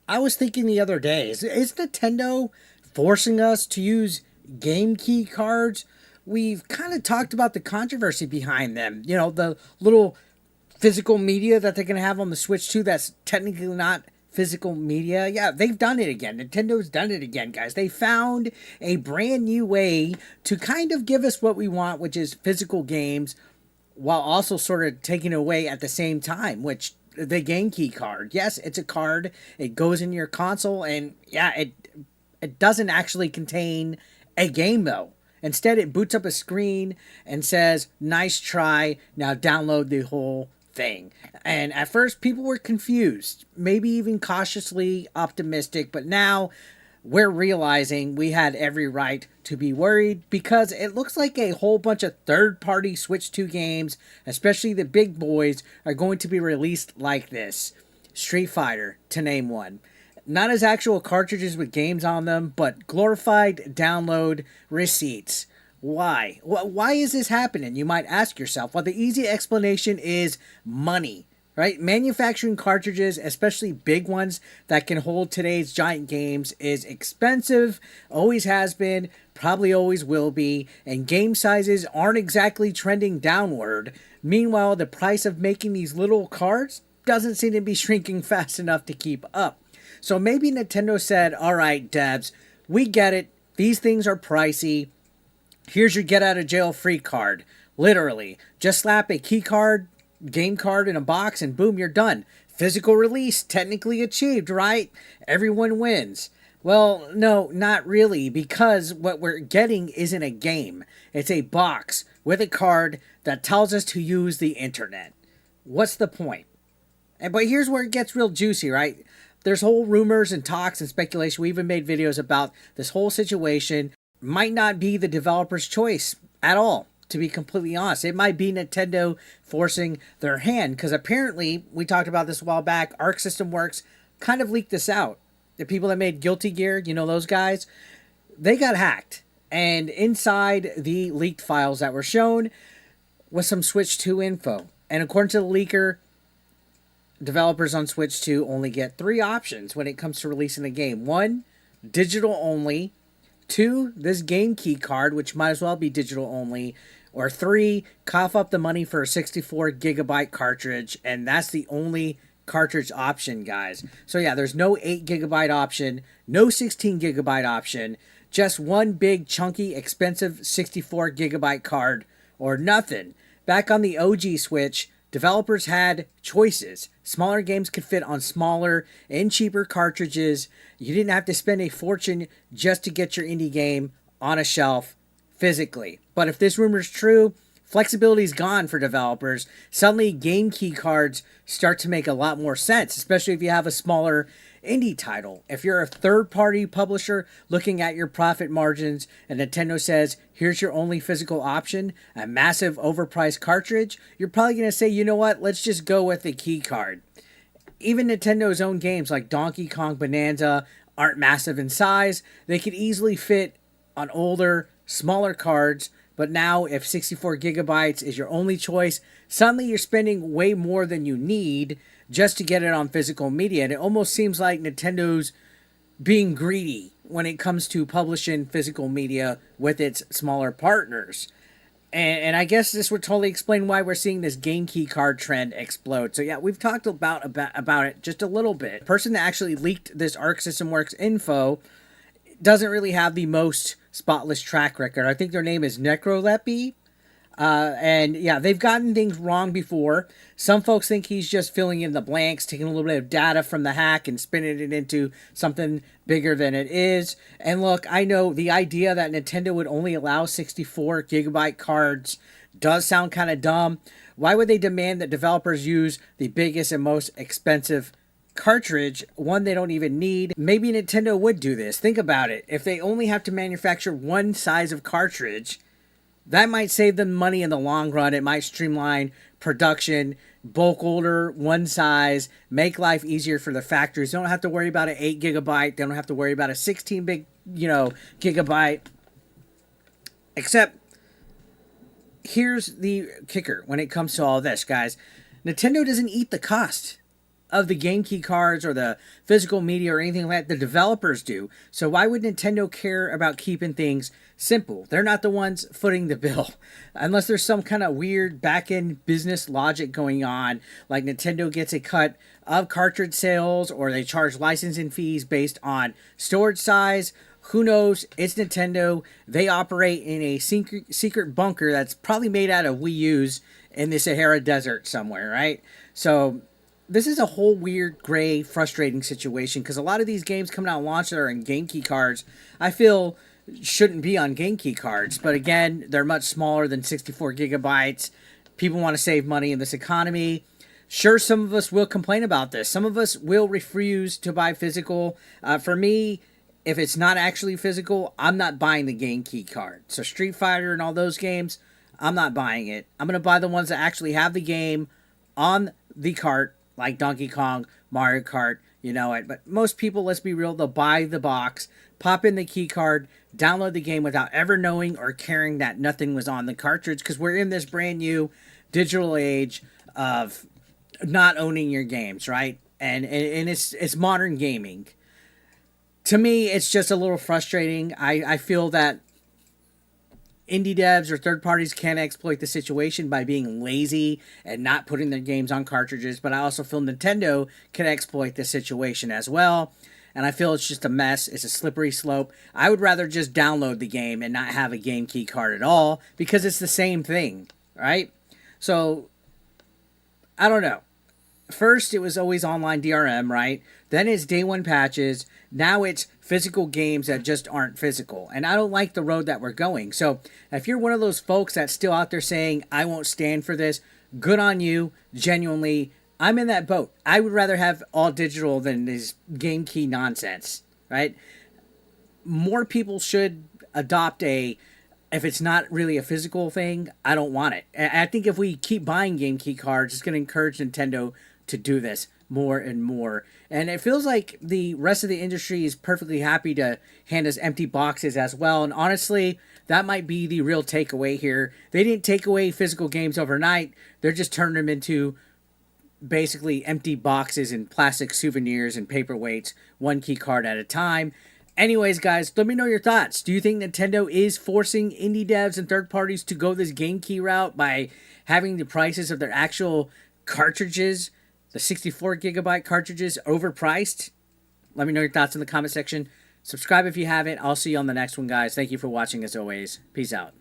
I was thinking the other day, is Nintendo forcing us to use game key cards? We've kind of talked about the controversy behind them. You know, the little physical media that they're going to have on the Switch 2 that's technically not physical media. Yeah, they've done it again. Nintendo's done it again, guys. They found a brand new way to kind of give us what we want, which is physical games, while also sort of taking away at the same time, which the game key card. Yes, it's a card. It goes in your console, and yeah, it doesn't actually contain a game though. Instead, it boots up a screen and says, "Nice try. Now download the whole thing." And at first, people were confused, maybe even cautiously optimistic, but now we're realizing we had every right to be worried because it looks like a whole bunch of third party Switch 2 games, especially the big boys, are going to be released like this. Street Fighter, to name one. Not as actual cartridges with games on them, but glorified download receipts. Why? Why is this happening? You might ask yourself. Well, the easy explanation is money, right? Manufacturing cartridges, especially big ones that can hold today's giant games, is expensive, always has been, probably always will be, and game sizes aren't exactly trending downward. Meanwhile, the price of making these little cards doesn't seem to be shrinking fast enough to keep up. So maybe Nintendo said, all right, devs, we get it. These things are pricey. Here's your get out of jail free card. Literally. Just slap a key card, game card in a box, and boom, you're done. Physical release, technically achieved, right? Everyone wins. Well, no, not really, because what we're getting isn't a game. It's a box with a card that tells us to use the internet. What's the point? But here's where it gets real juicy, right? There's whole rumors and talks and speculation. We even made videos about this whole situation. Might not be the developer's choice at all, to be completely honest. It might be Nintendo forcing their hand, because apparently, we talked about this a while back, Arc System Works kind of leaked this out. The people that made Guilty Gear, you know those guys, they got hacked. And inside the leaked files that were shown was some Switch 2 info. And according to the leaker, developers on Switch 2 only get three options when it comes to releasing a game. One, digital only. Two, this game key card, which might as well be digital only. Or three, cough up the money for a 64 gigabyte cartridge. And that's the only cartridge option, guys. So yeah, there's no 8 gigabyte option, no 16 gigabyte option, just one big chunky expensive 64 gigabyte card or nothing. Back on the OG Switch, developers had choices. Smaller games could fit on smaller and cheaper cartridges. You didn't have to spend a fortune just to get your indie game on a shelf physically. But if this rumor is true, flexibility is gone for developers. Suddenly, game key cards start to make a lot more sense, especially if you have a smaller indie title. If you're a third-party publisher looking at your profit margins and Nintendo says, here's your only physical option, a massive overpriced cartridge, you're probably going to say, you know what, let's just go with the key card. Even Nintendo's own games like Donkey Kong Bonanza aren't massive in size. They could easily fit on older, smaller cards. But now, if 64 gigabytes is your only choice, suddenly you're spending way more than you need just to get it on physical media. And it almost seems like Nintendo's being greedy when it comes to publishing physical media with its smaller partners. And I guess this would totally explain why we're seeing this game key card trend explode. So yeah, we've talked about it just a little bit. The person that actually leaked this Arc System Works info doesn't really have the most spotless track record. I think their name is Necrolepi. And yeah, they've gotten things wrong before. Some folks think he's just filling in the blanks, taking a little bit of data from the hack and spinning it into something bigger than it is. And look, I know the idea that Nintendo would only allow 64 gigabyte cards does sound kind of dumb. Why would they demand that developers use the biggest and most expensive cartridge, one they don't even need? Maybe Nintendo would do this. Think about it. If they only have to manufacture one size of cartridge, that might save them money in the long run. It might streamline production, bulk order, one size, make life easier for the factories. They don't have to worry about an 8 gigabyte. They don't have to worry about a 16 gigabyte. Except, here's the kicker when it comes to all this, guys. Nintendo doesn't eat the cost of the game key cards or the physical media or anything like that. The developers do. So why would Nintendo care about keeping things simple? They're not the ones footing the bill. Unless there's some kind of weird back-end business logic going on, like Nintendo gets a cut of cartridge sales or they charge licensing fees based on storage size. Who knows? It's Nintendo. They operate in a secret bunker that's probably made out of Wii U's in the Sahara Desert somewhere, right? So this is a whole weird, gray, frustrating situation because a lot of these games coming out launch that are in game key cards, I feel shouldn't be on game key cards. But again, they're much smaller than 64 gigabytes. People want to save money in this economy. Sure, some of us will complain about this. Some of us will refuse to buy physical. For me, if it's not actually physical, I'm not buying the game key card. So Street Fighter and all those games, I'm not buying it. I'm going to buy the ones that actually have the game on the cart, like Donkey Kong, Mario Kart, you know it. But most people, let's be real, they'll buy the box, pop in the key card, download the game without ever knowing or caring that nothing was on the cartridge, because we're in this brand new digital age of not owning your games, right? And it's modern gaming. To me, it's just a little frustrating. I feel that indie devs or third parties can exploit the situation by being lazy and not putting their games on cartridges, but I also feel Nintendo can exploit the situation as well. And I feel it's just a mess. It's a slippery slope. I would rather just download the game and not have a game key card at all because it's the same thing, right? So, I don't know. First, it was always online DRM, right? Then it's day one patches. Now it's physical games that just aren't physical. And I don't like the road that we're going. So if you're one of those folks that's still out there saying, I won't stand for this, good on you. Genuinely, I'm in that boat. I would rather have all digital than this game key nonsense, right? More people should adopt if it's not really a physical thing, I don't want it. And I think if we keep buying game key cards, it's going to encourage Nintendo to do this more and more. And it feels like the rest of the industry is perfectly happy to hand us empty boxes as well. And honestly, that might be the real takeaway here. They didn't take away physical games overnight. They're just turning them into basically empty boxes and plastic souvenirs and paperweights, one key card at a time. Anyways, guys, let me know your thoughts. Do you think Nintendo is forcing indie devs and third parties to go this game key route by having the prices of their actual cartridges, the 64 gigabyte cartridges, overpriced? Let me know your thoughts in the comment section. Subscribe if you haven't. I'll see you on the next one, guys. Thank you for watching as always. Peace out.